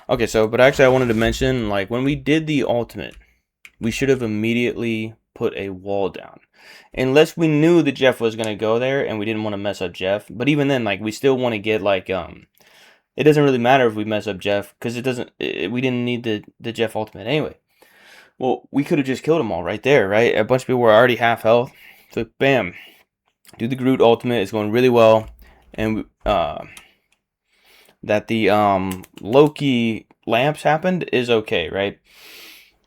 Okay, so, but actually I wanted to mention, like, when we did the ultimate, we should have immediately put a wall down. Unless we knew that Jeff was going to go there and we didn't want to mess up Jeff. But even then, like, we still want to get, like, it doesn't really matter if we mess up Jeff, because it doesn't, we didn't need the Jeff ultimate anyway. Well, we could have just killed them all right there, right? A bunch of people were already half health. So, bam. Do the Groot ultimate. It's going really well. And, that the Loki lamps happened is okay, right?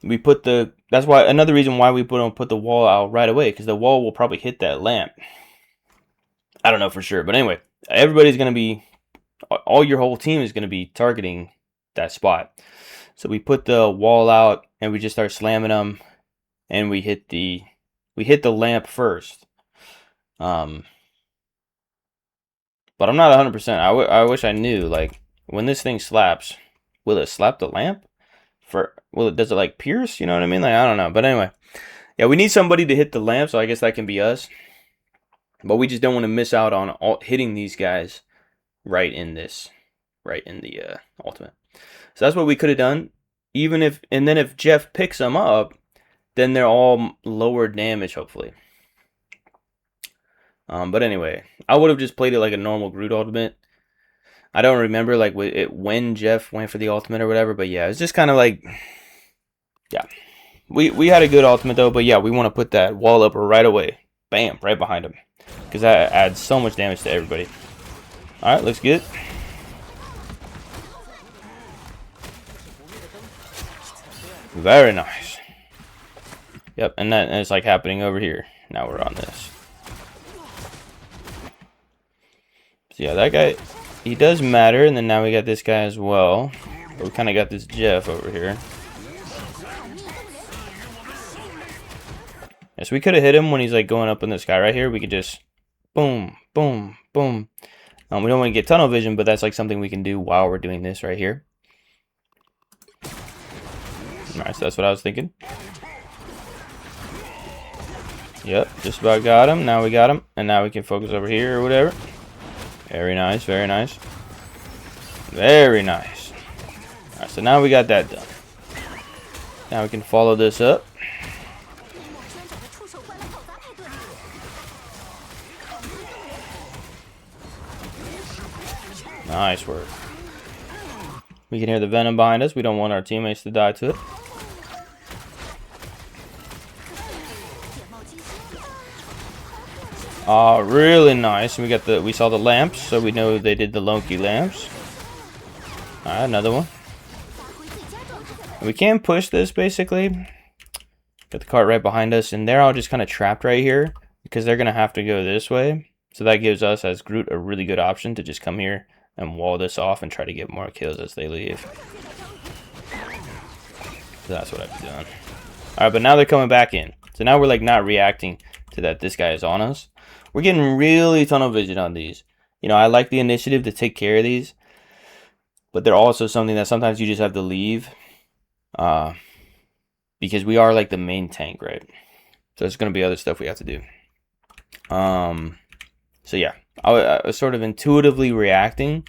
We put the, that's why, another reason why we don't put the wall out right away, because the wall will probably hit that lamp. I don't know for sure, but anyway, everybody's going to be, all your whole team is going to be targeting that spot. So we put the wall out and we just start slamming them, and we hit the lamp first. But I'm not 100%. I wish I knew, like, when this thing slaps, will it slap the lamp? Does it like pierce? You know what I mean? Like, I don't know. But anyway, yeah, we need somebody to hit the lamp, so I guess that can be us. But we just don't want to miss out on hitting these guys right in the ultimate. So that's what we could have done. And then if Jeff picks them up, then they're all lower damage, hopefully. But anyway, I would have just played it like a normal Groot ultimate. I don't remember like when Jeff went for the ultimate or whatever, but yeah, it's just kind of like, yeah. We had a good ultimate though, but yeah, we want to put that wall up right away. Bam, right behind him. Because that adds so much damage to everybody. Alright, looks good. Very nice. Yep, and it's like happening over here. Now we're on this. So yeah, that guy, he does matter, and then now we got this guy as well. But we kind of got this Jeff over here. Yes, we could have hit him when he's like going up in the sky right here. We could just boom, boom, boom. We don't want to get tunnel vision, but that's like something we can do while we're doing this right here. Alright, so that's what I was thinking. Yep, just about got him. Now we got him. And now we can focus over here or whatever. Very nice, very nice. Very nice. Alright, so now we got that done. Now we can follow this up. Nice work. We can hear the venom behind us. We don't want our teammates to die to it. Really nice. And we saw the lamps, so we know they did the Loki lamps. Alright, another one. And we can push this basically. Got the cart right behind us, and they're all just kind of trapped right here because they're gonna have to go this way. So that gives us as Groot a really good option to just come here and wall this off and try to get more kills as they leave. So that's what I've done. Alright, but now they're coming back in. So now we're like not reacting to that this guy is on us. We're getting really tunnel vision on these. You know, I like the initiative to take care of these, but they're also something that sometimes you just have to leave. Because we are like the main tank, right? So there's going to be other stuff we have to do. So yeah, I was sort of intuitively reacting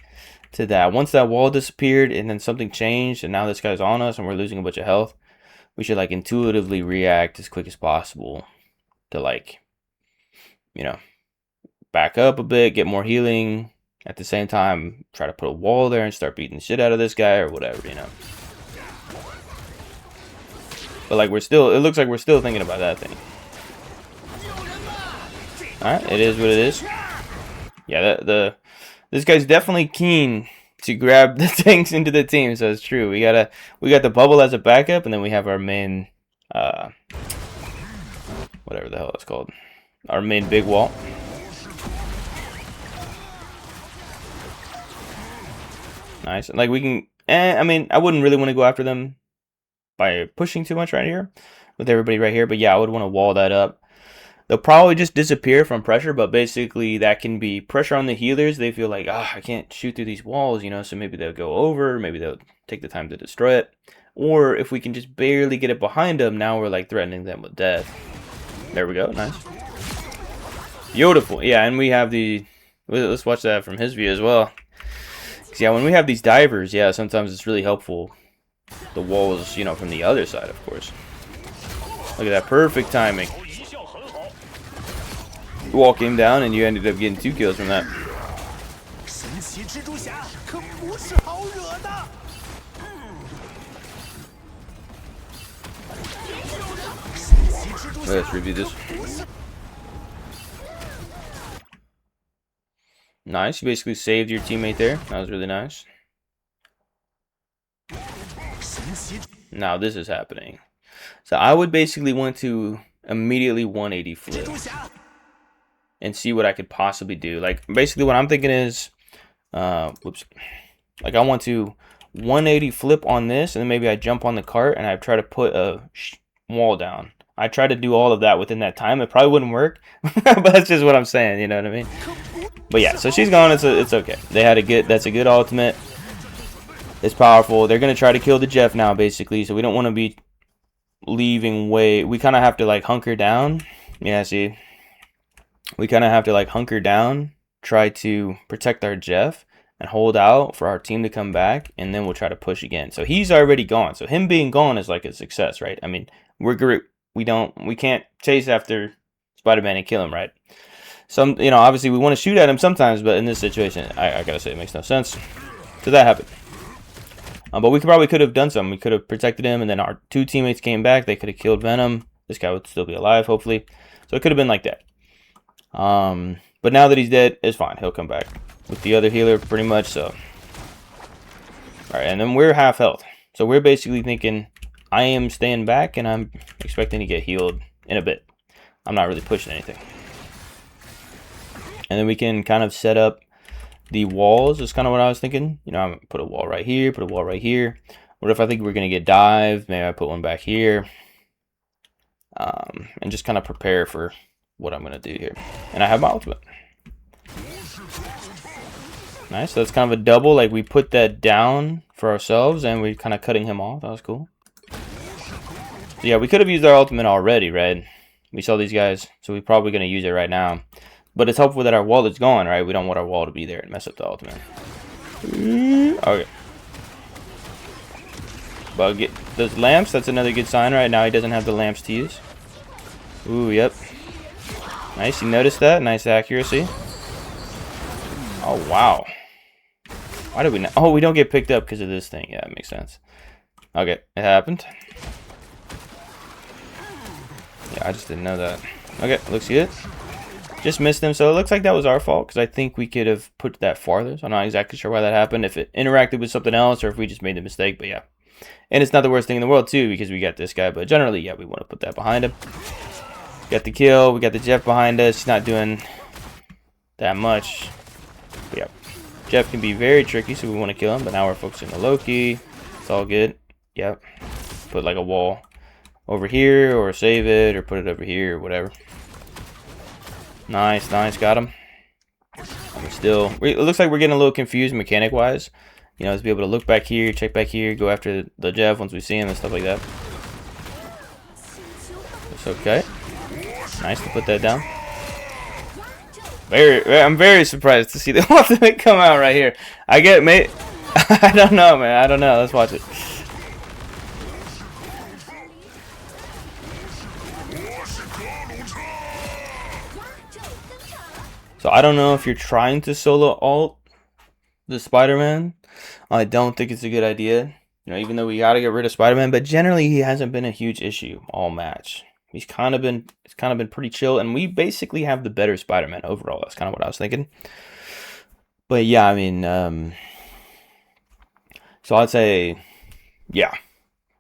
to that. Once that wall disappeared and then something changed and now this guy's on us and we're losing a bunch of health, we should like intuitively react as quick as possible to like, you know, back up a bit, get more healing. At the same time, try to put a wall there and start beating the shit out of this guy or whatever, you know. But like it looks like we're still thinking about that thing. Alright, it is what it is. Yeah, this guy's definitely keen to grab the tanks into the team, so it's true. We got the bubble as a backup, and then we have our main whatever the hell it's called. Our main big wall. Nice. Like we can I mean, I wouldn't really want to go after them by pushing too much right here with everybody right here, but yeah, I would want to wall that up. They'll probably just disappear from pressure, but basically that can be pressure on the healers. They feel like, I can't shoot through these walls, you know, so maybe they'll go over, maybe they'll take the time to destroy it. Or if we can just barely get it behind them, now we're like threatening them with death. There we go, nice. Beautiful, yeah, and we have let's watch that from his view as well. 'Cause, yeah, when we have these divers, yeah, sometimes it's really helpful. The walls, you know, from the other side, of course. Look at that perfect timing. Wall came down, and you ended up getting 2 kills from that. Let's review this. Nice. You basically saved your teammate there. That was really nice. Now this is happening. So I would basically want to immediately 180 flip and see what I could possibly do. Like, basically what I'm thinking is, whoops. Like, I want to 180 flip on this, and then maybe I jump on the cart and I try to put a wall down. I try to do all of that within that time. It probably wouldn't work, but that's just what I'm saying. You know what I mean? But yeah, so she's gone. It's okay. They had a good. That's a good ultimate. It's powerful. They're gonna try to kill the Jeff now, basically. So we don't want to be leaving way. We kind of have to like hunker down. Yeah, see, we kind of have to like hunker down, try to protect our Jeff, and hold out for our team to come back, and then we'll try to push again. So he's already gone. So him being gone is like a success, right? I mean, we're great. We can't chase after Spider-Man and kill him, right? Some, you know, obviously we want to shoot at him sometimes, but in this situation, I gotta say it makes no sense. So that happened. But we probably could have done something. We could have protected him, and then our 2 teammates came back. They could have killed Venom. This guy would still be alive, hopefully. So it could have been like that. But now that he's dead, it's fine. He'll come back with the other healer, pretty much. So, all right, and then we're half health. So we're basically thinking, I am staying back, and I'm expecting to get healed in a bit. I'm not really pushing anything. And then we can kind of set up the walls. Is kind of what I was thinking. You know, I'm gonna put a wall right here, put a wall right here. What if I think we're gonna get dived? Maybe I put one back here. And just kind of prepare for what I'm gonna do here. And I have my ultimate. Nice. So that's kind of a double. Like, we put that down for ourselves, and we're kind of cutting him off. That was cool. So yeah, we could have used our ultimate already, right? We saw these guys, so we're probably gonna use it right now. But it's helpful that our wall is gone, right? We don't want our wall to be there and mess up the ultimate. Okay. But get those lamps. That's another good sign right now. He doesn't have the lamps to use. Ooh, yep. Nice. You noticed that? Nice accuracy. Oh, wow. Why did we not? Oh, we don't get picked up because of this thing. Yeah, it makes sense. Okay, it happened. Yeah, I just didn't know that. Okay, looks good. Just missed him, so it looks like that was our fault, because I think we could have put that farther. So I'm not exactly sure why that happened, if it interacted with something else, or if we just made the mistake, but yeah. And it's not the worst thing in the world, too, because we got this guy, but generally, yeah, we want to put that behind him. Got the kill, we got the Jeff behind us. He's not doing that much. But yeah, Jeff can be very tricky, so we want to kill him, but now we're focusing on Loki. It's all good. Yep. Put like a wall over here, or save it, or put it over here, or whatever. Nice, nice, got him. It looks like we're getting a little confused mechanic-wise. You know, to be able to look back here, check back here, go after the Jeff once we see him and stuff like that. It's okay. Nice to put that down. I'm very surprised to see the ultimate come out right here. I don't know, man. I don't know. Let's watch it. So I don't know if you're trying to solo ult the Spider-Man. I don't think it's a good idea. You know, even though we gotta get rid of Spider-Man, but generally he hasn't been a huge issue all match. It's kind of been pretty chill, and we basically have the better Spider-Man overall. That's kind of what I was thinking. But yeah, I mean, so I'd say, yeah,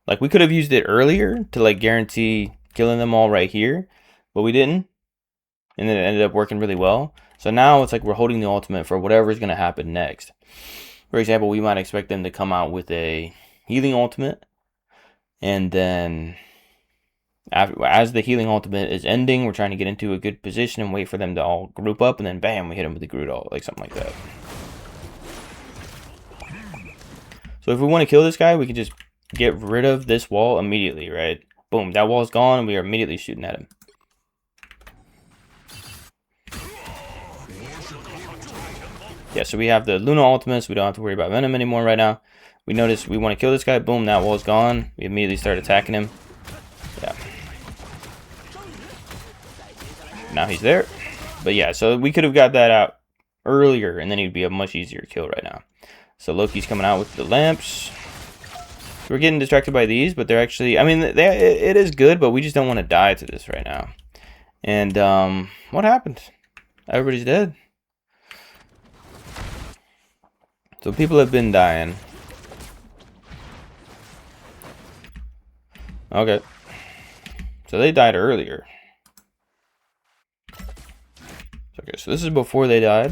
like we could have used it earlier to like guarantee killing them all right here, but we didn't, and then it ended up working really well. So now it's like we're holding the ultimate for whatever is going to happen next. For example, we might expect them to come out with a healing ultimate, and then as the healing ultimate is ending, we're trying to get into a good position and wait for them to all group up, and then bam, we hit them with the Groot ult, like something like that. So if we want to kill this guy, we can just get rid of this wall immediately, right? Boom, that wall's gone, and we are immediately shooting at him. Yeah, so we have the Luna ultimates. We don't have to worry about Venom anymore right now. We notice we want to kill this guy. Boom, that wall's gone. We immediately start attacking him. Yeah. Now he's there. But yeah, so we could have got that out earlier, and then he'd be a much easier kill right now. So Loki's coming out with the lamps. We're getting distracted by these, but they're actually, I mean, it is good, but we just don't want to die to this right now. And what happened? Everybody's dead. So people have been dying. Okay. So they died earlier. Okay, so this is before they died.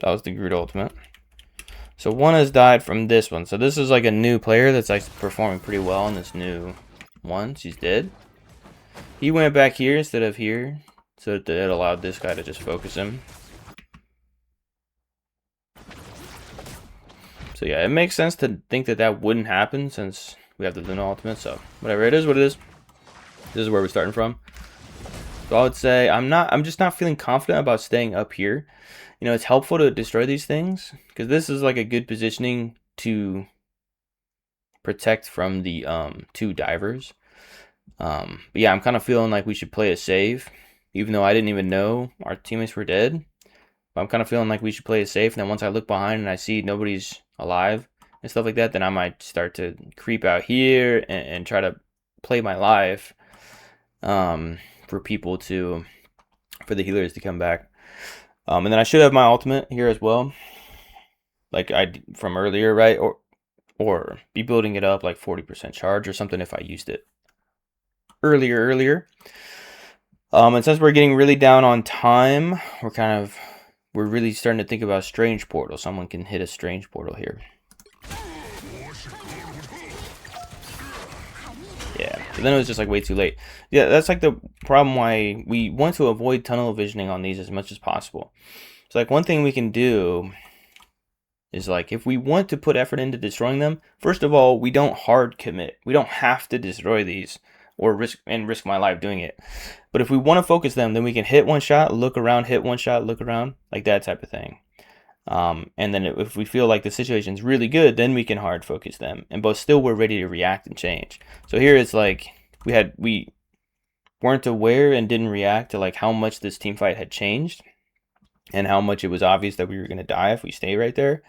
That was the Groot ultimate. So one has died from this one. So this is like a new player that's like performing pretty well in this new one. She's dead. He went back here instead of here. So it allowed this guy to just focus him. So yeah, it makes sense to think that that wouldn't happen since we have the Luna ultimate. So whatever, it is what it is. This is where we're starting from. So I would say I'm just not feeling confident about staying up here. You know, it's helpful to destroy these things because this is like a good positioning to protect from the 2 divers. But yeah, I'm kind of feeling like we should play it safe, even though I didn't even know our teammates were dead. But I'm kind of feeling like we should play it safe, and then once I look behind and I see nobody's alive and stuff like that, then I might start to creep out here and try to play my life for people to, for the healers to come back. And then I should have my ultimate here as well, like I from earlier, right? Or be building it up like 40% charge or something if I used it earlier. And since we're getting really down on time, we're really starting to think about strange portal. Someone can hit a strange portal here. Yeah, but then it was just like way too late. Yeah, that's like the problem why we want to avoid tunnel visioning on these as much as possible. So like one thing we can do is like if we want to put effort into destroying them, first of all, we don't hard commit. We don't have to destroy these or risk my life doing it. But if we want to focus them, then we can hit one shot, look around, hit one shot, look around, like that type of thing. And then if we feel like the situation's really good, then we can hard focus them. But still we're ready to react and change. So here it's like we weren't aware and didn't react to like how much this team fight had changed and how much it was obvious that we were going to die if we stay right there.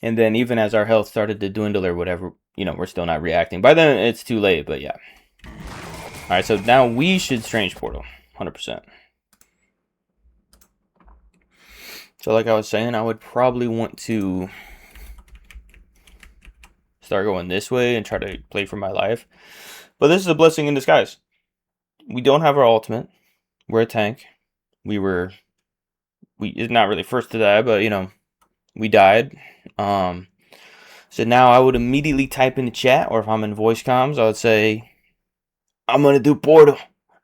And then even as our health started to dwindle or whatever, you know, we're still not reacting. By then it's too late, but yeah. All right, so now we should strange portal 100%. So like I was saying, I would probably want to start going this way and try to play for my life. But this is a blessing in disguise. We don't have our ultimate. We're a tank. It's not really first to die, but you know, we died. So now I would immediately type in the chat, or if I'm in voice comms, I would say, I'm gonna do portal.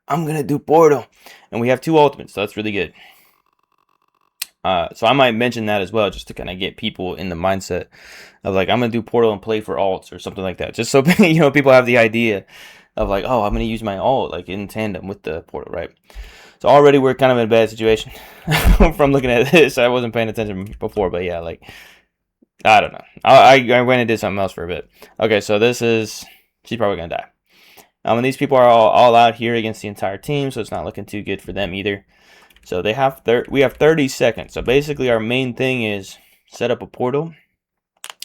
I'm gonna do portal. And we have 2 ultimates, so that's really good. So I might mention that as well, just to kind of get people in the mindset of like, I'm gonna do portal and play for alts or something like that, just so you know people have the idea of like, oh, I'm gonna use my alt like in tandem with the portal, right? So already we're kind of in a bad situation from looking at this. I wasn't paying attention before, but yeah, like I don't know. I went and did something else for a bit. Okay, so she's probably gonna die. And these people are all out here against the entire team, so it's not looking too good for them either. So we have 30 seconds. So basically our main thing is set up a portal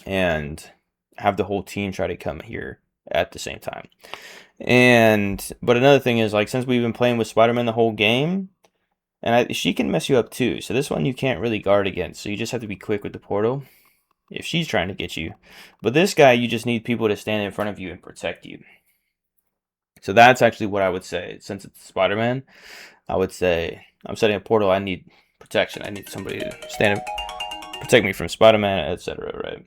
and have the whole team try to come here at the same time. But another thing is, like, since we've been playing with Spider-Man the whole game, and she can mess you up too. So this one you can't really guard against. So you just have to be quick with the portal if she's trying to get you. But this guy, you just need people to stand in front of you and protect you. So that's actually what I would say. Since it's Spider-Man, I would say I'm setting a portal. I need protection. I need somebody to stand and protect me from Spider-Man, etc. Right?